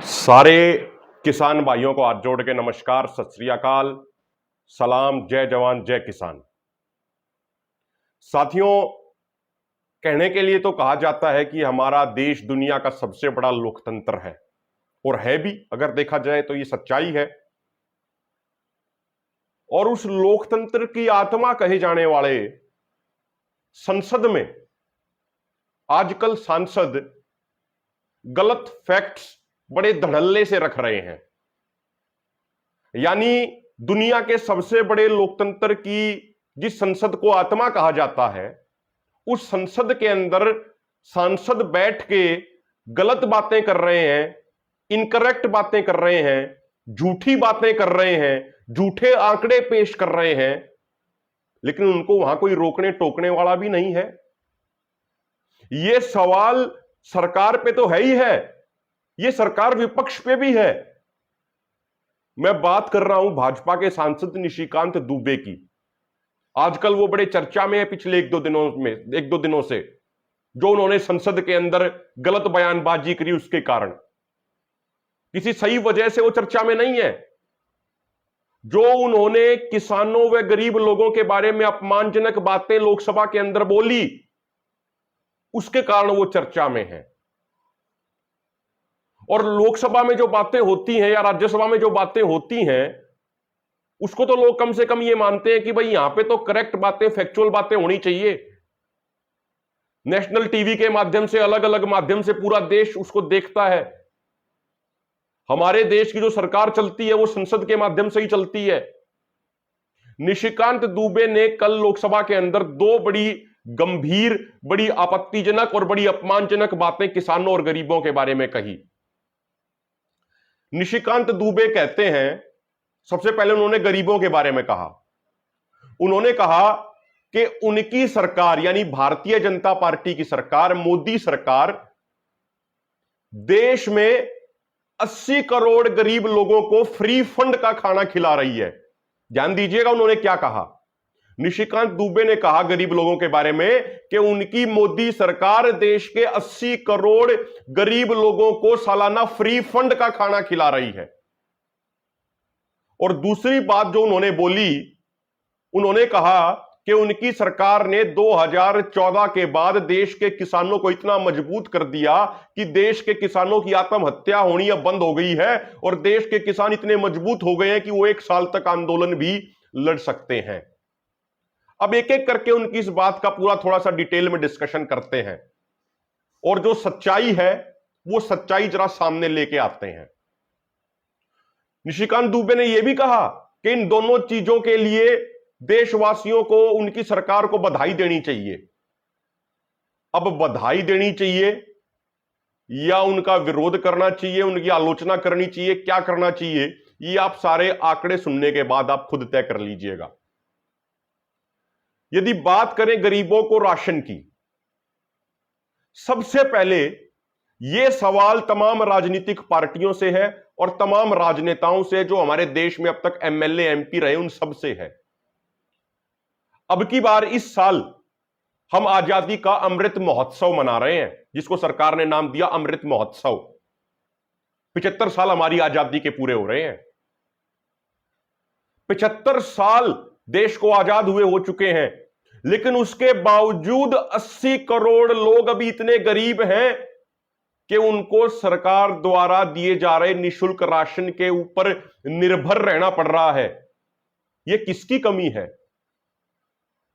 सारे किसान भाइयों को हाथ जोड़ के नमस्कार, सत श्री अकाल, सलाम, जय जवान जय किसान। साथियों, कहने के लिए तो कहा जाता है कि हमारा देश दुनिया का सबसे बड़ा लोकतंत्र है, और है भी। अगर देखा जाए तो ये सच्चाई है। और उस लोकतंत्र की आत्मा कहे जाने वाले संसद में आजकल सांसद गलत फैक्ट्स बड़े धड़ल्ले से रख रहे हैं। यानी दुनिया के सबसे बड़े लोकतंत्र की जिस संसद को आत्मा कहा जाता है, उस संसद के अंदर सांसद बैठ के गलत बातें कर रहे हैं, इनकरेक्ट बातें कर रहे हैं, झूठी बातें कर रहे हैं, झूठे आंकड़े पेश कर रहे हैं, लेकिन उनको वहां कोई रोकने टोकने वाला भी नहीं है। यह सवाल सरकार पे तो है ही है, यह सरकार विपक्ष पे भी है। मैं बात कर रहा हूं भाजपा के सांसद निशिकांत दुबे की। आजकल वो बड़े चर्चा में है पिछले एक दो दिनों से, जो उन्होंने संसद के अंदर गलत बयानबाजी करी, उसके कारण किसी सही वजह से वो चर्चा में नहीं है। जो उन्होंने किसानों व गरीब लोगों के बारे में अपमानजनक बातें लोकसभा के अंदर बोली, उसके कारण वो चर्चा में है। और लोकसभा में जो बातें होती हैं या राज्यसभा में जो बातें होती हैं, उसको तो लोग कम से कम ये मानते हैं कि भाई यहां पे तो करेक्ट बातें, फैक्चुअल बातें होनी चाहिए। नेशनल टीवी के माध्यम से, अलग अलग माध्यम से पूरा देश उसको देखता है। हमारे देश की जो सरकार चलती है वो संसद के माध्यम से ही चलती है। निशिकांत दुबे ने कल लोकसभा के अंदर दो बड़ी गंभीर, बड़ी आपत्तिजनक और बड़ी अपमानजनक बातें किसानों और गरीबों के बारे में कही। निशिकांत दुबे कहते हैं, सबसे पहले उन्होंने गरीबों के बारे में कहा। उन्होंने कहा कि उनकी सरकार यानी भारतीय जनता पार्टी की सरकार, मोदी सरकार, देश में 80 करोड़ गरीब लोगों को फ्री फंड का खाना खिला रही है। ध्यान दीजिएगा उन्होंने क्या कहा। निशिकांत दुबे ने कहा गरीब लोगों के बारे में कि उनकी मोदी सरकार देश के 80 करोड़ गरीब लोगों को सालाना फ्री फंड का खाना खिला रही है। और दूसरी बात जो उन्होंने बोली, उन्होंने कहा कि उनकी सरकार ने 2014 के बाद देश के किसानों को इतना मजबूत कर दिया कि देश के किसानों की आत्महत्या होनी अब बंद हो गई है, और देश के किसान इतने मजबूत हो गए हैं कि वो 1 साल तक आंदोलन भी लड़ सकते हैं। अब एक एक करके उनकी इस बात का पूरा थोड़ा सा डिटेल में डिस्कशन करते हैं, और जो सच्चाई है वो सच्चाई जरा सामने लेके आते हैं। निशिकांत दुबे ने यह भी कहा कि इन दोनों चीजों के लिए देशवासियों को, उनकी सरकार को बधाई देनी चाहिए। अब बधाई देनी चाहिए या उनका विरोध करना चाहिए, उनकी आलोचना करनी चाहिए, क्या करना चाहिए, ये आप सारे आंकड़े सुनने के बाद आप खुद तय कर लीजिएगा। यदि बात करें गरीबों को राशन की, सबसे पहले यह सवाल तमाम राजनीतिक पार्टियों से है और तमाम राजनेताओं से, जो हमारे देश में अब तक एमएलए एमपी रहे, उन सब से है। अब की बार इस साल हम आजादी का अमृत महोत्सव मना रहे हैं, जिसको सरकार ने नाम दिया अमृत महोत्सव। 75 साल हमारी आजादी के पूरे हो रहे हैं। 75 साल देश को आजाद हुए हो चुके हैं, लेकिन उसके बावजूद 80 करोड़ लोग अभी इतने गरीब हैं कि उनको सरकार द्वारा दिए जा रहे निःशुल्क राशन के ऊपर निर्भर रहना पड़ रहा है। यह किसकी कमी है?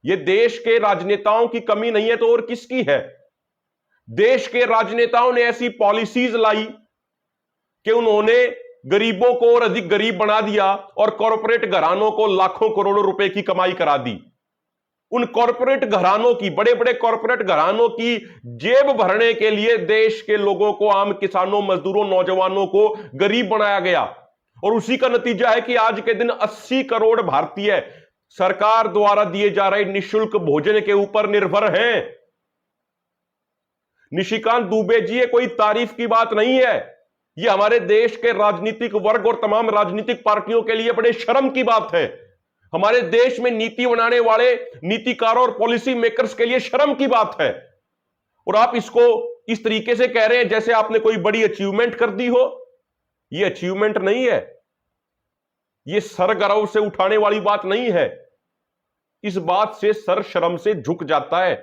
यह देश के राजनेताओं की कमी नहीं है तो और किसकी है? देश के राजनेताओं ने ऐसी पॉलिसीज लाई कि उन्होंने गरीबों को और अधिक गरीब बना दिया और कॉरपोरेट घरानों को लाखों करोड़ों रुपए की कमाई करा दी। उन कॉरपोरेट घरानों की, बड़े बड़े कॉरपोरेट घरानों की जेब भरने के लिए देश के लोगों को, आम किसानों, मजदूरों, नौजवानों को गरीब बनाया गया। और उसी का नतीजा है कि आज के दिन 80 करोड़ भारतीय सरकार द्वारा दिए जा रहे निःशुल्क भोजन के ऊपर निर्भर हैं। निशिकांत दुबे जी, ये कोई तारीफ की बात नहीं है, ये हमारे देश के राजनीतिक वर्ग और तमाम राजनीतिक पार्टियों के लिए बड़े शर्म की बात है। हमारे देश में नीति बनाने वाले नीतिकारों और पॉलिसी मेकर्स के लिए शर्म की बात है। और आप इसको इस तरीके से कह रहे हैं जैसे आपने कोई बड़ी अचीवमेंट कर दी हो। ये अचीवमेंट नहीं है, ये सरगर्व से उठाने वाली बात नहीं है। इस बात से सर शर्म से झुक जाता है।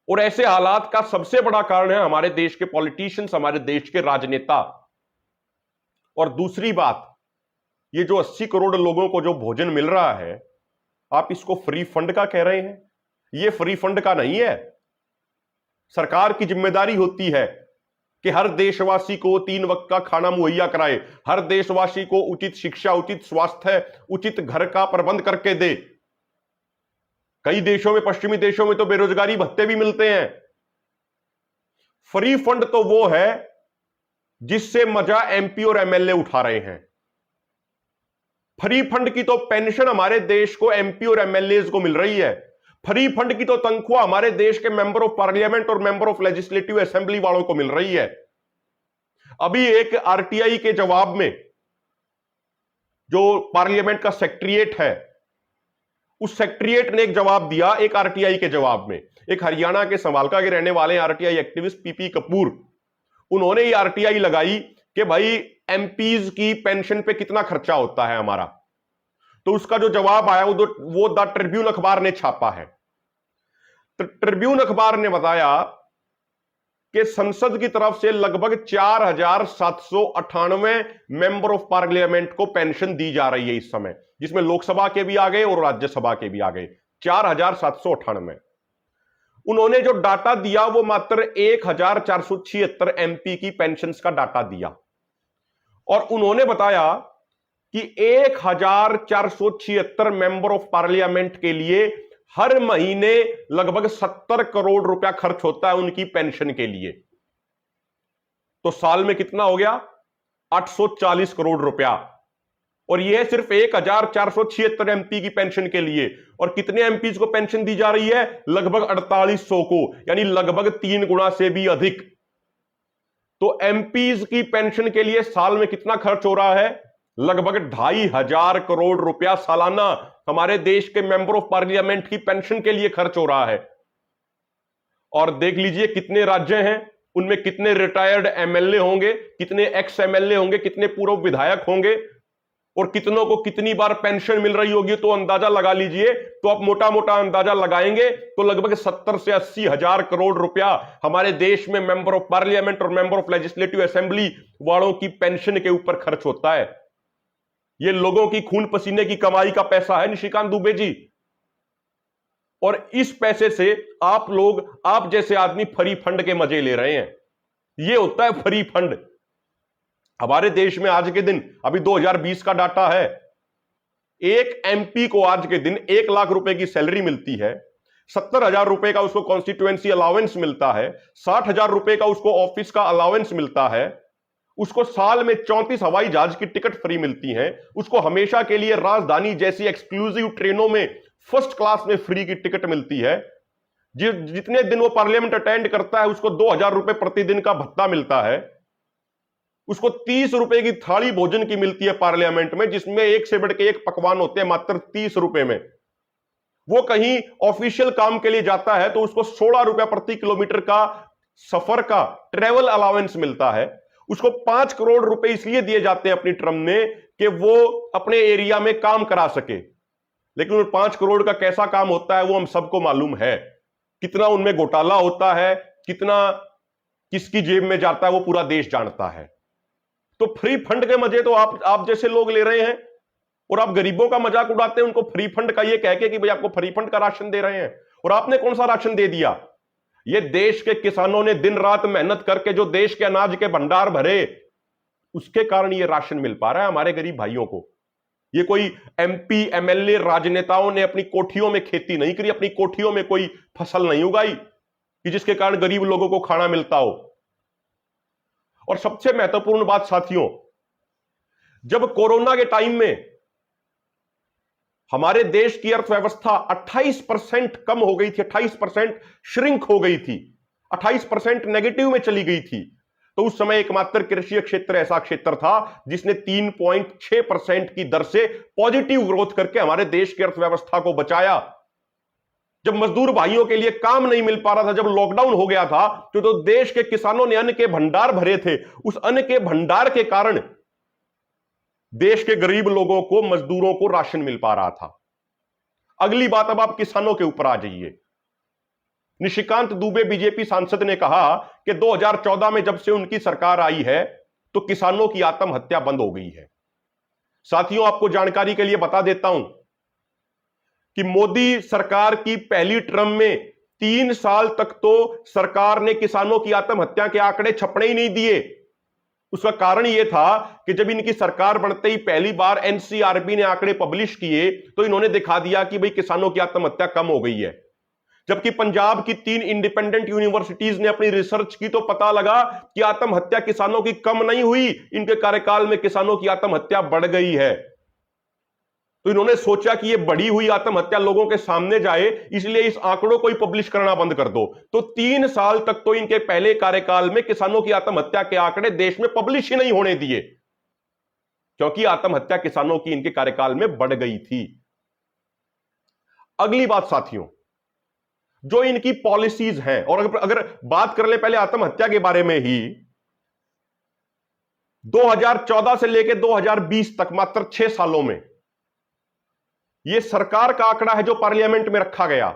और ऐसे हालात का सबसे बड़ा कारण है हमारे देश के पॉलिटिशियंस, हमारे देश के राजनेता। और दूसरी बात, ये जो 80 करोड़ लोगों को जो भोजन मिल रहा है, आप इसको फ्री फंड का कह रहे हैं। ये फ्री फंड का नहीं है। सरकार की जिम्मेदारी होती है कि हर देशवासी को 3 वक्त का खाना मुहैया कराए, हर देशवासी को उचित शिक्षा, उचित स्वास्थ्य, उचित घर का प्रबंध करके दे। कई देशों में, पश्चिमी देशों में तो बेरोजगारी भत्ते भी मिलते हैं। फ्री फंड तो वो है जिससे मजा एमपी और एमएलए उठा रहे हैं। फ्री फंड की तो पेंशन हमारे देश को एमपी और एमएलए को मिल रही है। फ्री फंड की तो तनख्वाह हमारे देश के मेंबर ऑफ पार्लियामेंट और मेंबर ऑफ लेजिस्लेटिव असेंबली वालों को मिल रही है। अभी एक आरटीआई के जवाब में, जो पार्लियामेंट का सेक्रेटेरिएट है, उस सेक्रेटेरिएट ने एक जवाब दिया एक आरटीआई के जवाब में। एक हरियाणा के संभालका के रहने वाले आरटीआई एक्टिविस्ट पीपी कपूर, उन्होंने ये आरटीआई लगाई कि भाई एमपीज की पेंशन पे कितना खर्चा होता है हमारा। तो उसका जो जवाब आया वो द ट्रिब्यून अखबार ने छापा है। तो ट्रिब्यून अखबार ने बताया कि संसद की तरफ से लगभग 4798 मेंबर ऑफ पार्लियामेंट को पेंशन दी जा रही है इस समय, जिसमें लोकसभा के भी आ गए और राज्यसभा के भी आ गए। 4798। उन्होंने जो डाटा दिया वो मात्र 1476 एमपी की पेंशन्स का डाटा दिया। और उन्होंने बताया कि 1476 मेंबर ऑफ पार्लियामेंट के लिए हर महीने लगभग 70 करोड़ रुपया खर्च होता है उनकी पेंशन के लिए। तो साल में कितना हो गया? 840 करोड़ रुपया। और यह सिर्फ 1476 एमपी की पेंशन के लिए। और कितने एमपीज को पेंशन दी जा रही है? लगभग 4800 को, यानी लगभग 3 गुना से भी अधिक। तो एमपीज की पेंशन के लिए साल में कितना खर्च हो रहा है? लगभग 2500 करोड़ रुपया सालाना हमारे देश के मेंबर ऑफ पार्लियामेंट की पेंशन के लिए खर्च हो रहा है। और देख लीजिए कितने राज्य हैं, उनमें कितने रिटायर्ड एमएलए होंगे, कितने एक्स एमएलए होंगे, कितने पूर्व विधायक होंगे, और कितनों को कितनी बार पेंशन मिल रही होगी। तो अंदाजा लगा लीजिए। तो आप मोटा मोटा अंदाजा लगाएंगे तो लगभग 70 से 80 हजार करोड़ रुपया हमारे देश में मेंबर ऑफ पार्लियामेंट और मेंबर ऑफ लेजिस्लेटिव असेंबली वालों की पेंशन के ऊपर खर्च होता है। ये लोगों की खून पसीने की कमाई का पैसा है, निशिकांत दुबे जी। और इस पैसे से आप लोग, आप जैसे आदमी फ्री फंड के मजे ले रहे हैं। ये होता है फ्री फंड। हमारे देश में आज के दिन, अभी 2020 का डाटा है, एक एमपी को आज के दिन 1 लाख रुपए की सैलरी मिलती है, 70,000 रुपए का उसको कॉन्स्टिट्यूएंसी अलाउंस मिलता है, 60,000 रुपए का उसको ऑफिस का अलाउंस मिलता है, उसको साल में 34 हवाई जहाज की टिकट फ्री मिलती है, उसको हमेशा के लिए राजधानी जैसी एक्सक्लूसिव ट्रेनों में फर्स्ट क्लास में फ्री की टिकट मिलती है। जितने दिन वो पार्लियामेंट अटेंड करता है उसको 2,000 रुपए प्रतिदिन का भत्ता मिलता है, उसको 30 रुपए की थाली भोजन की मिलती है पार्लियामेंट में, जिसमें एक से बढ़ के एक पकवान होते हैं मात्र 30 रुपए में। वो कहीं ऑफिशियल काम के लिए जाता है तो उसको 16 रुपया प्रति किलोमीटर का सफर का ट्रेवल अलाउंस मिलता है। उसको 5 करोड़ रुपए इसलिए दिए जाते हैं अपनी टर्म में कि वो अपने एरिया में काम करा सके। लेकिन उन 5 करोड़ का कैसा काम होता है वो हम सबको मालूम है। कितना उनमें घोटाला होता है, कितना किसकी जेब में जाता है वो पूरा देश जानता है। तो फ्री फंड के मजे तो आप जैसे लोग ले रहे हैं, और आप गरीबों का मजाक उड़ाते हैं उनको फ्री फंड का ये कह के कि भाई आपको फ्री फंड का राशन दे रहे हैं। और आपने कौन सा राशन दे दिया? ये देश के किसानों ने दिन रात मेहनत करके जो देश के अनाज के भंडार भरे, उसके कारण ये राशन मिल पा रहा है हमारे गरीब भाइयों को। ये कोई एमपी एमएलए राजनेताओं ने अपनी कोठियों में खेती नहीं करी, अपनी कोठियों में कोई फसल नहीं उगाई कि जिसके कारण गरीब लोगों को खाना मिलता हो। और सबसे महत्वपूर्ण बात साथियों, जब कोरोना के टाइम में हमारे देश की अर्थव्यवस्था 28% कम हो गई थी, 28% श्रिंक हो गई थी, 28% नेगेटिव में चली गई थी, तो उस समय एकमात्र कृषि क्षेत्र ऐसा क्षेत्र था जिसने 3.6% की दर से पॉजिटिव ग्रोथ करके हमारे देश की अर्थव्यवस्था को बचाया। जब मजदूर भाइयों के लिए काम नहीं मिल पा रहा था, जब लॉकडाउन हो गया था, तो देश के किसानों ने अन्न के भंडार भरे थे। उस अन्न के भंडार के कारण देश के गरीब लोगों को, मजदूरों को राशन मिल पा रहा था। अगली बात, अब आप किसानों के ऊपर आ जाइए। निशिकांत दुबे बीजेपी सांसद ने कहा कि 2014 में जब से उनकी सरकार आई है तो किसानों की आत्महत्या बंद हो गई है। साथियों, आपको जानकारी के लिए बता देता हूं कि मोदी सरकार की पहली टर्म में 3 साल तक तो सरकार ने किसानों की आत्महत्या के आंकड़े छपने ही नहीं दिए। उसका कारण यह था कि जब इनकी सरकार बनते ही पहली बार एनसीआरबी ने आंकड़े पब्लिश किए तो इन्होंने दिखा दिया कि भाई किसानों की आत्महत्या कम हो गई है। जबकि पंजाब की 3 इंडिपेंडेंट यूनिवर्सिटीज ने अपनी रिसर्च की तो पता लगा कि आत्महत्या किसानों की कम नहीं हुई, इनके कार्यकाल में किसानों की आत्महत्या बढ़ गई है। तो इन्होंने सोचा कि ये बढ़ी हुई आत्महत्या लोगों के सामने जाए, इसलिए इस आंकड़ों को ही पब्लिश करना बंद कर दो। तो 3 साल तक तो इनके पहले कार्यकाल में किसानों की आत्महत्या के आंकड़े देश में पब्लिश ही नहीं होने दिए, क्योंकि आत्महत्या किसानों की इनके कार्यकाल में बढ़ गई थी। अगली बात साथियों, जो इनकी पॉलिसीज हैं, और अगर बात कर ले पहले आत्महत्या के बारे में ही, 2014 से लेकर 2020 तक मात्र 6 सालों में, यह सरकार का आंकड़ा है जो पार्लियामेंट में रखा गया।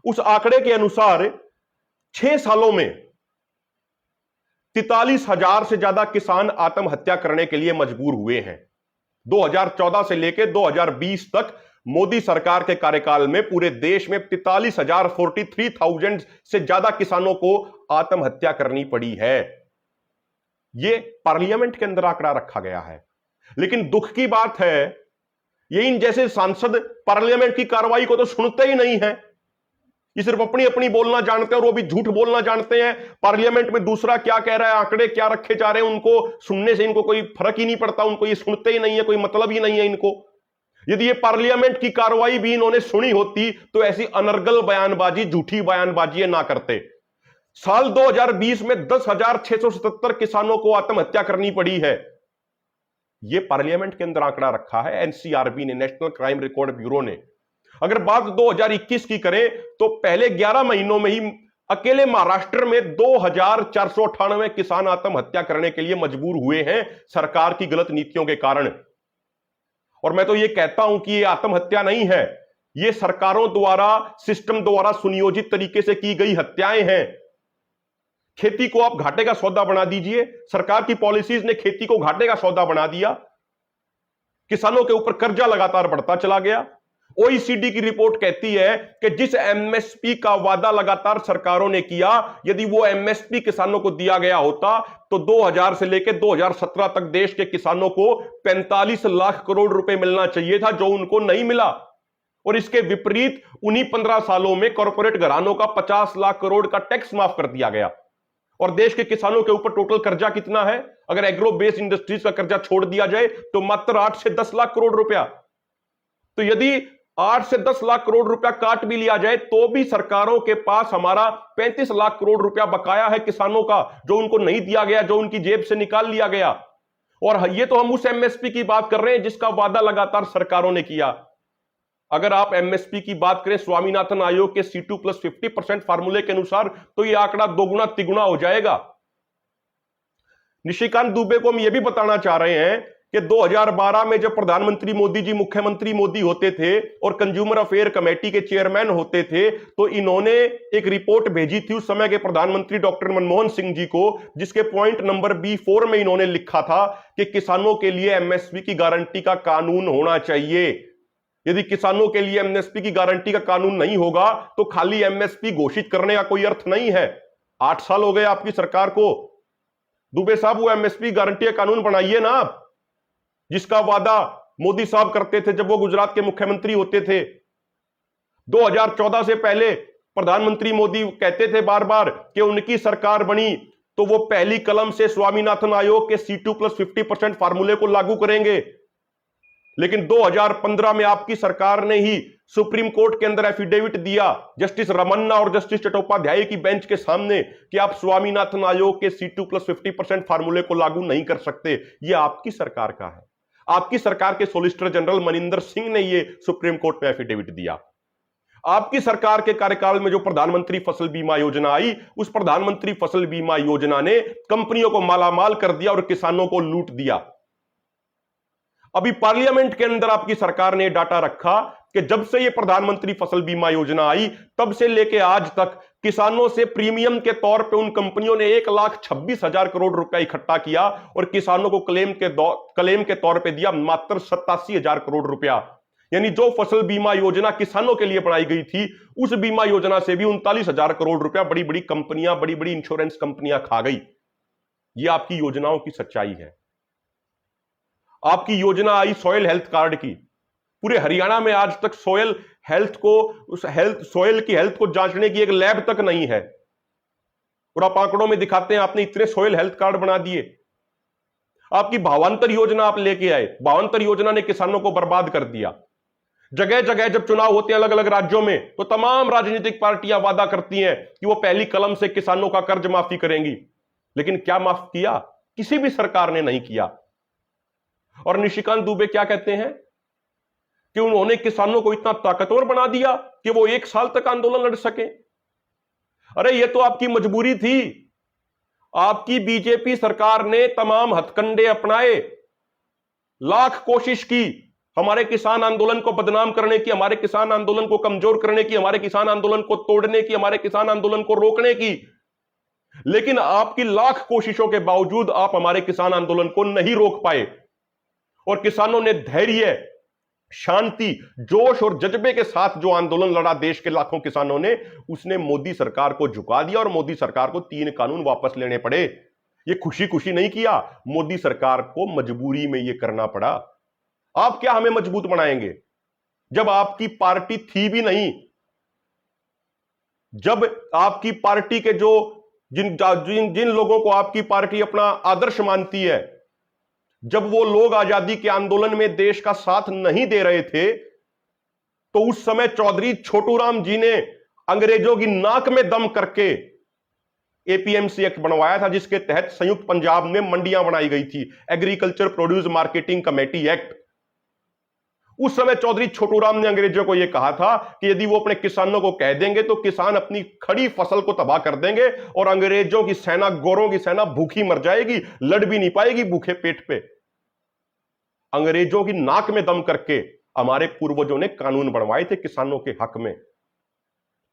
उस आंकड़े के अनुसार 6 सालों में 43,000 से ज्यादा किसान आत्महत्या करने के लिए मजबूर हुए हैं। 2014 से लेकर 2020 तक मोदी सरकार के कार्यकाल में पूरे देश में 43,000 से ज्यादा किसानों को आत्महत्या करनी पड़ी है। यह पार्लियामेंट के अंदर आंकड़ा रखा गया है। लेकिन दुख की बात है, ये इन जैसे सांसद पार्लियामेंट की कार्रवाई को तो सुनते ही नहीं है। ये सिर्फ अपनी अपनी बोलना जानते हैं, और वो भी झूठ बोलना जानते हैं। पार्लियामेंट में दूसरा क्या कह रहा है, आंकड़े क्या रखे जा रहे हैं, उनको सुनने से इनको कोई फर्क ही नहीं पड़ता। उनको ये सुनते ही नहीं है, कोई मतलब ही नहीं है इनको। यदि ये पार्लियामेंट की कार्रवाई भी इन्होंने सुनी होती तो ऐसी अनर्गल बयानबाजी, झूठी बयानबाजी ना करते। साल 2020 में 10,677 किसानों को आत्महत्या करनी पड़ी है। यह पार्लियामेंट के अंदर आंकड़ा रखा है एनसीआरबी ने, नेशनल क्राइम रिकॉर्ड ब्यूरो ने। अगर बात 2021 की करें तो पहले 11 महीनों में ही अकेले महाराष्ट्र में 2,498 किसान आत्महत्या करने के लिए मजबूर हुए हैं सरकार की गलत नीतियों के कारण। और मैं तो यह कहता हूं कि यह आत्महत्या नहीं है, यह सरकारों द्वारा, सिस्टम द्वारा सुनियोजित तरीके से की गई हत्याएं हैं। खेती को आप घाटे का सौदा बना दीजिए। सरकार की पॉलिसीज ने खेती को घाटे का सौदा बना दिया। किसानों के ऊपर कर्जा लगातार बढ़ता चला गया। ओईसीडी की रिपोर्ट कहती है कि जिस एमएसपी का वादा लगातार सरकारों ने किया, यदि वो एमएसपी किसानों को दिया गया होता तो 2000 से लेकर 2017 तक देश के किसानों को 45 लाख करोड़ रुपए मिलना चाहिए था, जो उनको नहीं मिला। और इसके विपरीत उन्हीं 15 सालों में कॉर्पोरेट घरानों का 50 लाख करोड़ का टैक्स माफ कर दिया गया। और देश के किसानों के ऊपर टोटल कर्जा कितना है? अगर एग्रो बेस्ड इंडस्ट्रीज का कर्जा छोड़ दिया जाए तो मात्र 8 से 10 लाख करोड़ रुपया। तो यदि 8 से 10 लाख करोड़ रुपया काट भी लिया जाए तो भी सरकारों के पास हमारा 35 लाख करोड़ रुपया बकाया है किसानों का, जो उनको नहीं दिया गया, जो उनकी जेब से निकाल लिया गया। और ये तो हम उस एमएसपी की बात कर रहे हैं जिसका वादा लगातार सरकारों ने किया। अगर आप एमएसपी की बात करें स्वामीनाथन आयोग के C2+50% फार्मूले के अनुसार, तो यह आंकड़ा दोगुना तिगुना हो जाएगा। निशिकांत दुबे को हम यह भी बताना चाह रहे हैं कि 2012 में जब प्रधानमंत्री मोदी जी मुख्यमंत्री मोदी होते थे और कंज्यूमर अफेयर कमेटी के चेयरमैन होते थे, तो इन्होंने एक रिपोर्ट भेजी थी उस समय के प्रधानमंत्री डॉक्टर मनमोहन सिंह जी को, जिसके पॉइंट नंबर B4 में इन्होंने लिखा था कि किसानों के लिए एमएसपी की गारंटी का कानून होना चाहिए। यदि किसानों के लिए एमएसपी की गारंटी का कानून नहीं होगा तो खाली एमएसपी घोषित करने का कोई अर्थ नहीं है। 8 साल हो गए आपकी सरकार को। दुबे साहब, वो एमएसपी गारंटी का कानून बनाइए ना आप, जिसका वादा मोदी साहब करते थे जब वो गुजरात के मुख्यमंत्री होते थे। 2014 से पहले प्रधानमंत्री मोदी कहते थे बार बार कि उनकी सरकार बनी तो वो पहली कलम से स्वामीनाथन आयोग के C2+50% फार्मूले को लागू करेंगे। लेकिन 2015 में आपकी सरकार ने ही सुप्रीम कोर्ट के अंदर एफिडेविट दिया जस्टिस रमन्ना और जस्टिस चट्टोपाध्याय की बेंच के सामने कि आप स्वामीनाथन आयोग के C2+50% फार्मूले को लागू नहीं कर सकते। यह आपकी सरकार का है। आपकी सरकार के सॉलिसिटर जनरल मनिंदर सिंह ने यह सुप्रीम कोर्ट में एफिडेविट दिया। आपकी सरकार के कार्यकाल में जो प्रधानमंत्री फसल बीमा योजना आई, उस प्रधानमंत्री फसल बीमा योजना ने कंपनियों को मालामाल कर दिया और किसानों को लूट दिया। अभी पार्लियामेंट के अंदर आपकी सरकार ने डाटा रखा कि जब से यह प्रधानमंत्री फसल बीमा योजना आई, तब से लेके आज तक किसानों से प्रीमियम के तौर पे उन कंपनियों ने 1,26,000 करोड़ रुपया इकट्ठा किया और किसानों को क्लेम के तौर पे दिया मात्र 87,000 करोड़ रुपया। यानी जो फसल बीमा योजना किसानों के लिए बनाई गई थी, उस बीमा योजना से भी 39,000 करोड़ रुपया बड़ी बड़ी कंपनियां, बड़ी बड़ी इंश्योरेंस कंपनियां खा गई। यह आपकी योजनाओं की सच्चाई है। आपकी योजना आई सॉइल हेल्थ कार्ड की। पूरे हरियाणा में आज तक सॉइल की हेल्थ को जांचने की एक लैब तक नहीं है, और आप आंकड़ों में दिखाते हैं आपने इतने सॉइल हेल्थ कार्ड बना दिए। आपकी भावांतर योजना आप लेके आए, भावांतर योजना ने किसानों को बर्बाद कर दिया। जगह जगह जब चुनाव होते हैं अलग अलग राज्यों में, तो तमाम राजनीतिक पार्टियां वादा करती हैं कि वो पहली कलम से किसानों का कर्ज माफी करेंगी, लेकिन क्या माफ किया? किसी भी सरकार ने नहीं किया। और निशिकांत दुबे क्या कहते हैं कि उन्होंने किसानों को इतना ताकतवर बना दिया कि वो 1 साल तक आंदोलन लड़ सके। अरे ये तो आपकी मजबूरी थी। आपकी बीजेपी सरकार ने तमाम हथकंडे अपनाए, लाख कोशिश की हमारे किसान आंदोलन को बदनाम करने की, हमारे किसान आंदोलन को कमजोर करने की, हमारे किसान आंदोलन को तोड़ने की, हमारे किसान आंदोलन को रोकने की, लेकिन आपकी लाख कोशिशों के बावजूद आप हमारे किसान आंदोलन को नहीं रोक पाए। और किसानों ने धैर्य, शांति, जोश और जज्बे के साथ जो आंदोलन लड़ा देश के लाखों किसानों ने, उसने मोदी सरकार को झुका दिया और मोदी सरकार को 3 कानून वापस लेने पड़े। ये खुशी खुशी नहीं किया, मोदी सरकार को मजबूरी में यह करना पड़ा। आप क्या हमें मजबूत बनाएंगे जब आपकी पार्टी थी भी नहीं? जब आपकी पार्टी के जिन लोगों को आपकी पार्टी अपना आदर्श मानती है, जब वो लोग आजादी के आंदोलन में देश का साथ नहीं दे रहे थे, तो उस समय चौधरी छोटूराम जी ने अंग्रेजों की नाक में दम करके एपीएमसी एक्ट बनवाया था, जिसके तहत संयुक्त पंजाब में मंडियां बनाई गई थी, agriculture produce marketing committee act. उस समय चौधरी छोटूराम ने अंग्रेजों को यह कहा था कि यदि वो अपने किसानों को कह देंगे तो किसान अपनी खड़ी फसल को तबाह कर देंगे और अंग्रेजों की सेना, गोरों की सेना भूखी मर जाएगी, लड़ भी नहीं पाएगी भूखे पेट पे। अंग्रेजों की नाक में दम करके हमारे पूर्वजों ने कानून बनवाए थे किसानों के हक में।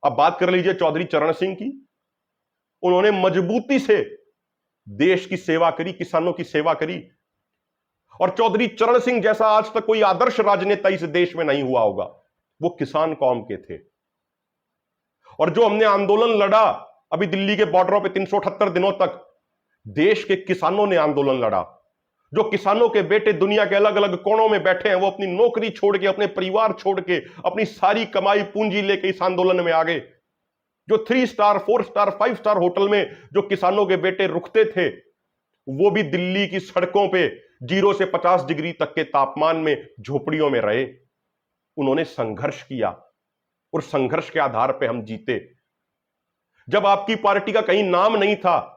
अब बात कर लीजिए चौधरी चरण सिंह की। उन्होंने मजबूती से देश की सेवा करी, किसानों की सेवा करी, और चौधरी चरण सिंह जैसा आज तक कोई आदर्श राजनेता इस देश में नहीं हुआ होगा। वो किसान कौम के थे। और जो हमने आंदोलन लड़ा अभी दिल्ली के बॉर्डरों पे 378 दिनों तक, देश के किसानों ने आंदोलन लड़ा। जो किसानों के बेटे दुनिया के अलग अलग कोनों में बैठे हैं, वो अपनी नौकरी छोड़ के, अपने परिवार छोड़ के, अपनी सारी कमाई पूंजी लेके इस आंदोलन में आ गए। जो 3 स्टार, 4 स्टार, 5 स्टार होटल में जो किसानों के बेटे रुकते थे, वो भी दिल्ली की सड़कों पे 0 से 50 डिग्री तक के तापमान में झोपड़ियों में रहे। उन्होंने संघर्ष किया और संघर्ष के आधार पे हम जीते। जब आपकी पार्टी का कहीं नाम नहीं था,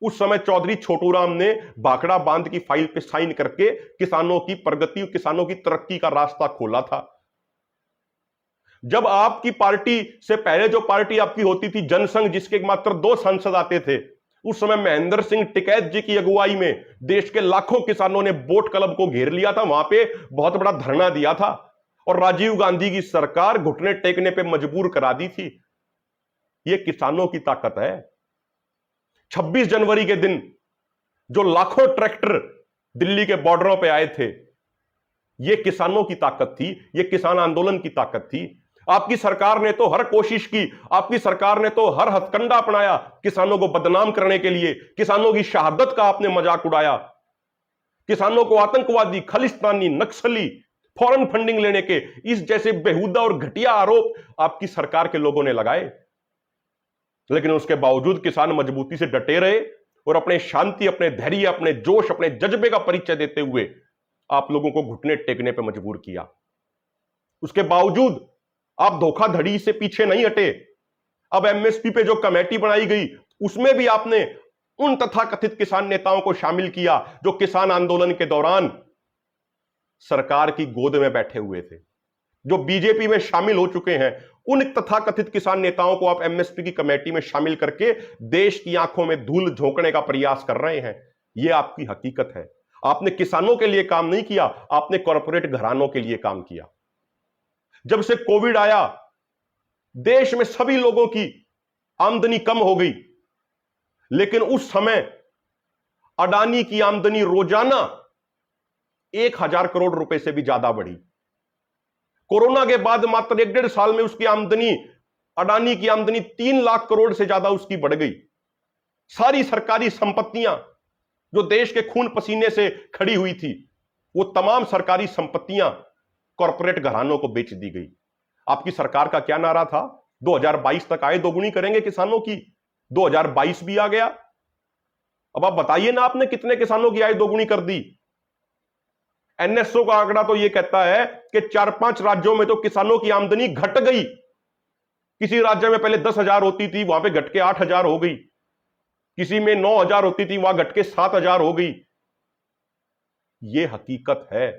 उस समय चौधरी छोटूराम ने भाखड़ा बांध की फाइल पे साइन करके किसानों की प्रगति, किसानों की तरक्की का रास्ता खोला था। जब आपकी पार्टी से पहले जो पार्टी आपकी होती थी जनसंघ, जिसके मात्र 2 सांसद आते थे, उस समय महेंद्र सिंह टिकैत जी की अगुवाई में देश के लाखों किसानों ने बोट क्लब को घेर लिया था, वहां पे बहुत बड़ा धरना दिया था और राजीव गांधी की सरकार घुटने टेकने पे मजबूर करा दी थी। यह किसानों की ताकत है। 26 जनवरी के दिन जो लाखों ट्रैक्टर दिल्ली के बॉर्डरों पे आए थे, यह किसानों की ताकत थी, यह किसान आंदोलन की ताकत थी। आपकी सरकार ने तो हर कोशिश की, आपकी सरकार ने तो हर हथकंडा अपनाया किसानों को बदनाम करने के लिए। किसानों की शहादत का आपने मजाक उड़ाया, किसानों को आतंकवादी, खालिस्तानी, नक्सली, फॉरेन फंडिंग लेने के इस जैसे बेहुदा और घटिया आरोप आपकी सरकार के लोगों ने लगाए। लेकिन उसके बावजूद किसान मजबूती से डटे रहे और अपने शांति, अपने धैर्य, अपने जोश, अपने जज्बे का परिचय देते हुए आप लोगों को घुटने टेकने पर मजबूर किया। उसके बावजूद आप धोखाधड़ी से पीछे नहीं हटे। अब एमएसपी पे जो कमेटी बनाई गई, उसमें भी आपने उन तथाकथित किसान नेताओं को शामिल किया जो किसान आंदोलन के दौरान सरकार की गोद में बैठे हुए थे, जो बीजेपी में शामिल हो चुके हैं। उन तथाकथित किसान नेताओं को आप एमएसपी की कमेटी में शामिल करके देश की आंखों में धूल झोंकने का प्रयास कर रहे हैं। यह आपकी हकीकत है। आपने किसानों के लिए काम नहीं किया, आपने कॉरपोरेट घरानों के लिए काम किया। जब से कोविड आया, देश में सभी लोगों की आमदनी कम हो गई, लेकिन उस समय अडानी की आमदनी रोजाना 1,000 करोड़ रुपए से भी ज्यादा बढ़ी। कोरोना के बाद मात्र 1.5 साल में उसकी आमदनी, अडानी की आमदनी 3 लाख करोड़ से ज्यादा उसकी बढ़ गई। सारी सरकारी संपत्तियां जो देश के खून पसीने से खड़ी हुई थी, वो तमाम सरकारी संपत्तियां कॉरपोरेट घरानों को बेच दी गई। आपकी सरकार का क्या नारा था? 2022 तक आय दोगुनी करेंगे किसानों की। 2022 भी आ गया। अब आप बताइए ना, आपने कितने किसानों की आय दोगुनी कर दी? एनएसओ का आंकड़ा तो यह कहता है कि 4-5 राज्यों में तो किसानों की आमदनी घट गई। किसी राज्य में पहले 10,000 होती थी, वहां पे घट के 8,000 हो गई। किसी में 9,000 होती थी, वहां घट के 7,000 हो गई। यह हकीकत है।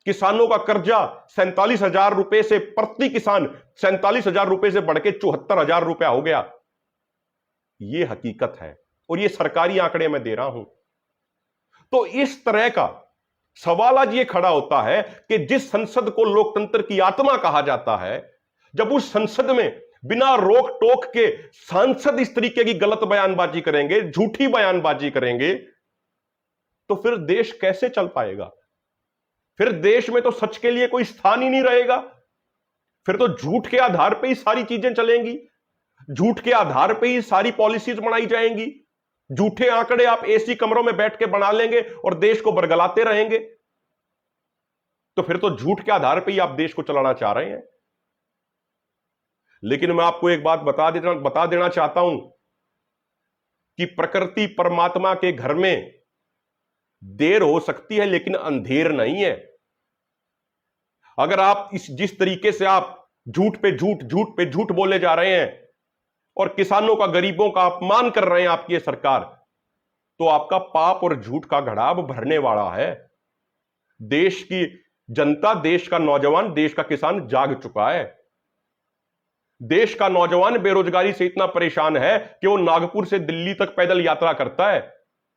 किसानों का कर्जा 47,000 रुपए से प्रति किसान 47,000 रुपए से बढ़ के 74,000 रुपया हो गया। यह हकीकत है और यह सरकारी आंकड़े मैं दे रहा हूं। तो इस तरह का सवाल आज यह खड़ा होता है कि जिस संसद को लोकतंत्र की आत्मा कहा जाता है, जब उस संसद में बिना रोक टोक के सांसद इस तरीके की गलत बयानबाजी करेंगे, झूठी बयानबाजी करेंगे, तो फिर देश कैसे चल पाएगा? फिर देश में तो सच के लिए कोई स्थान ही नहीं रहेगा। फिर तो झूठ के आधार पे ही सारी चीजें चलेंगी, झूठ के आधार पे ही सारी पॉलिसीज बनाई जाएंगी। झूठे आंकड़े आप एसी कमरों में बैठ के बना लेंगे और देश को बरगलाते रहेंगे। तो फिर तो झूठ के आधार पे ही आप देश को चलाना चाह रहे हैं। लेकिन मैं आपको एक बात बता देना चाहता हूं कि प्रकृति परमात्मा के घर में देर हो सकती है, लेकिन अंधेर नहीं है। अगर आप जिस तरीके से आप झूठ पे झूठ बोले जा रहे हैं और किसानों का, गरीबों का अपमान कर रहे हैं आपकी सरकार, तो आपका पाप और झूठ का घड़ा अब भरने वाला है। देश की जनता, देश का नौजवान, देश का किसान जाग चुका है। देश का नौजवान बेरोजगारी से इतना परेशान है कि वो नागपुर से दिल्ली तक पैदल यात्रा करता है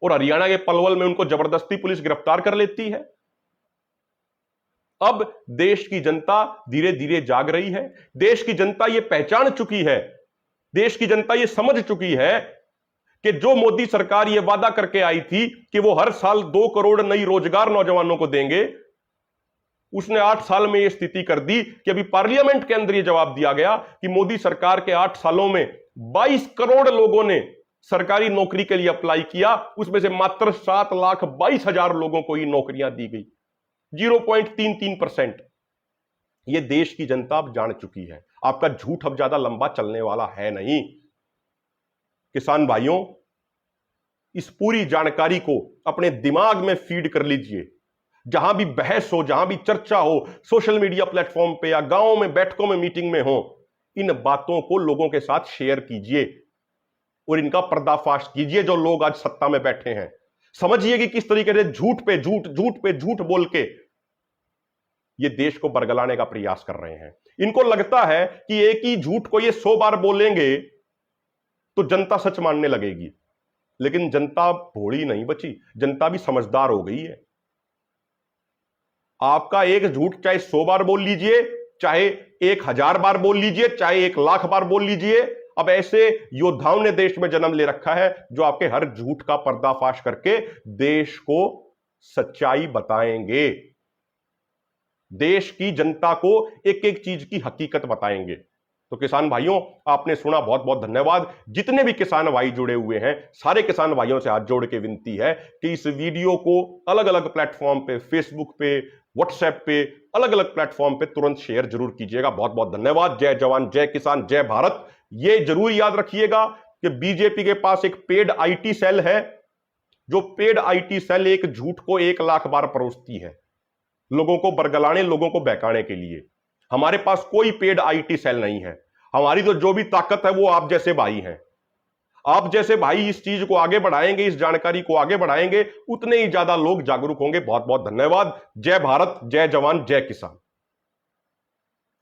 और हरियाणा के पलवल में उनको जबरदस्ती पुलिस गिरफ्तार कर लेती है। अब देश की जनता धीरे धीरे जाग रही है। देश की जनता यह पहचान चुकी है, देश की जनता यह समझ चुकी है कि जो मोदी सरकार यह वादा करके आई थी कि वो हर साल 2 करोड़ नई रोजगार नौजवानों को देंगे, उसने 8 साल में यह स्थिति कर दी कि अभी पार्लियामेंट के अंदर यह जवाब दिया गया कि मोदी सरकार के 8 सालों में 22 करोड़ लोगों ने सरकारी नौकरी के लिए अप्लाई किया। उसमें से मात्र 7,22,000 लोगों को ही नौकरियां दी गई। 0.33%। यह देश की जनता अब जान चुकी है। आपका झूठ अब ज्यादा लंबा चलने वाला है नहीं। किसान भाइयों, इस पूरी जानकारी को अपने दिमाग में फीड कर लीजिए। जहां भी बहस हो, जहां भी चर्चा हो, सोशल मीडिया प्लेटफॉर्म पे या गांव में बैठकों में, मीटिंग में हो, इन बातों को लोगों के साथ शेयर कीजिए और इनका पर्दाफाश कीजिए। जो लोग आज सत्ता में बैठे हैं, समझिए कि किस तरीके से झूठ पे झूठ बोल के ये देश को बरगलाने का प्रयास कर रहे हैं। इनको लगता है कि एक ही झूठ को ये 100 बार बोलेंगे तो जनता सच मानने लगेगी, लेकिन जनता भोली नहीं बची, जनता भी समझदार हो गई है। आपका एक झूठ चाहे 100 बार बोल लीजिए, चाहे 1,000 बार बोल लीजिए, चाहे 1,00,000 बार बोल लीजिए, अब ऐसे योद्धाओं ने देश में जन्म ले रखा है जो आपके हर झूठ का पर्दाफाश करके देश को सच्चाई बताएंगे, देश की जनता को एक एक चीज की हकीकत बताएंगे। तो किसान भाइयों, आपने सुना, बहुत बहुत धन्यवाद। जितने भी किसान भाई जुड़े हुए हैं, सारे किसान भाइयों से हाथ जोड़ के विनती है कि इस वीडियो को अलग अलग प्लेटफॉर्म पे, फेसबुक पे, व्हाट्सएप पे, अलग अलग प्लेटफॉर्म पे तुरंत शेयर जरूर कीजिएगा। बहुत बहुत धन्यवाद। जय जवान, जय किसान, जय भारत। ये जरूर याद रखिएगा कि बीजेपी के पास एक पेड आईटी सेल है, जो पेड आईटी सेल एक झूठ को 1,00,000 बार परोसती है, लोगों को बरगलाने, लोगों को बहकाने के लिए। हमारे पास कोई पेड आईटी सेल नहीं है। हमारी तो जो भी ताकत है वो आप जैसे भाई हैं। आप जैसे भाई इस चीज को आगे बढ़ाएंगे, इस जानकारी को आगे बढ़ाएंगे, उतने ही ज्यादा लोग जागरूक होंगे। बहुत बहुत धन्यवाद। जय भारत, जय जवान, जय किसान।